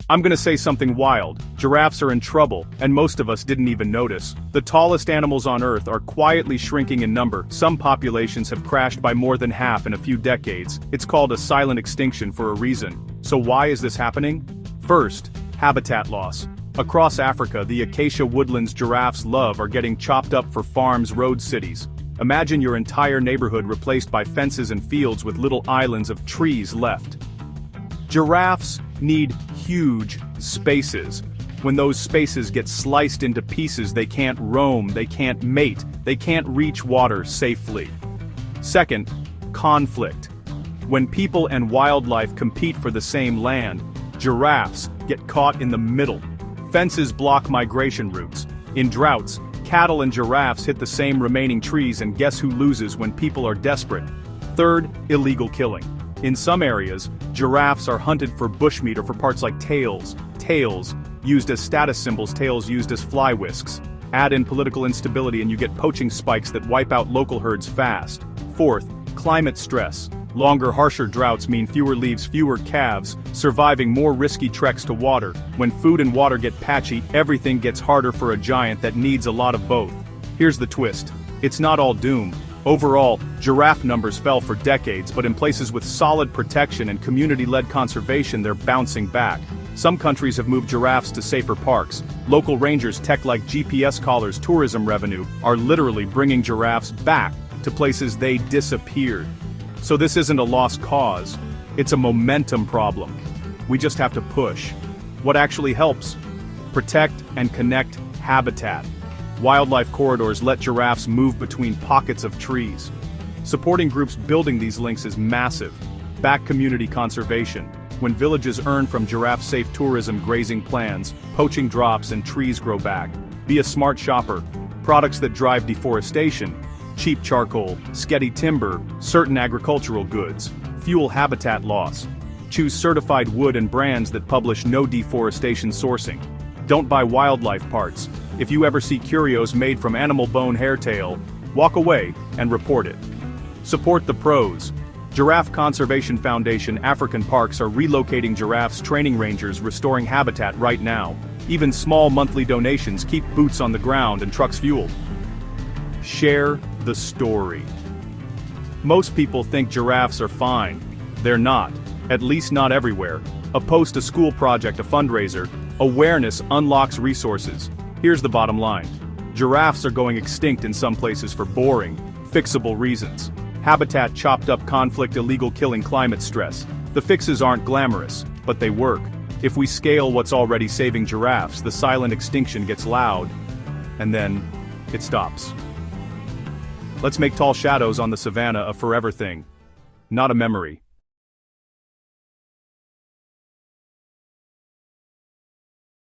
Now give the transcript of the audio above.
I'm gonna say something wild. Giraffes are in trouble, and most of us didn't even notice. The tallest animals on Earth are quietly shrinking in number. Some populations have crashed by more than half in a few decades. It's called a silent extinction for a reason. So why is this happening? First, habitat loss. Across Africa, the acacia woodlands giraffes love are getting chopped up for farms, roads, cities. Imagine your entire neighborhood replaced by fences and fields with little islands of trees left. Giraffes need huge spaces. When those spaces get sliced into pieces, they can't roam, they can't mate, they can't reach water safely. Second, conflict. When people and wildlife compete for the same land, giraffes get caught in the middle. Fences block migration routes. In droughts, cattle and giraffes hit the same remaining trees, and guess who loses when people are desperate? Third, illegal killing. In some areas, giraffes are hunted for bushmeat or for parts like tails used as status symbols, tails used as fly whisks. Add in political instability and you get poaching spikes that wipe out local herds fast. Fourth, climate stress. Longer, harsher droughts mean fewer leaves, fewer calves, surviving more risky treks to water. When food and water get patchy, everything gets harder for a giant that needs a lot of both. Here's the twist. It's not all doom. Overall, giraffe numbers fell for decades, but in places with solid protection and community-led conservation, they're bouncing back. Some countries have moved giraffes to safer parks. Local rangers, tech like GPS collars, tourism revenue, are literally bringing giraffes back to places they disappeared. So this isn't a lost cause, it's a momentum problem. We just have to push. What actually helps? Protect and connect habitat. Wildlife corridors let giraffes move between pockets of trees. Supporting groups building these links is massive. Back community conservation. When villages earn from giraffe-safe tourism, grazing plans, poaching drops, and trees grow back. Be a smart shopper. Products that drive deforestation. Cheap charcoal, sketty timber, certain agricultural goods. Fuel habitat loss. Choose certified wood and brands that publish no deforestation sourcing. Don't buy wildlife parts. If you ever see curios made from animal bone hairtail, walk away and report it. Support the pros. Giraffe Conservation Foundation African Parks are relocating giraffes, training rangers, restoring habitat right now. Even small monthly donations keep boots on the ground and trucks fueled. Share the story. Most people think giraffes are fine. They're not. At least not everywhere. A post, a school project, a fundraiser. Awareness unlocks resources. Here's the bottom line. Giraffes are going extinct in some places for boring, fixable reasons. Habitat chopped up, conflict, illegal killing, climate stress. The fixes aren't glamorous, but they work. If we scale what's already saving giraffes, the silent extinction gets loud, and then it stops. Let's make tall shadows on the savannah a forever thing, not a memory.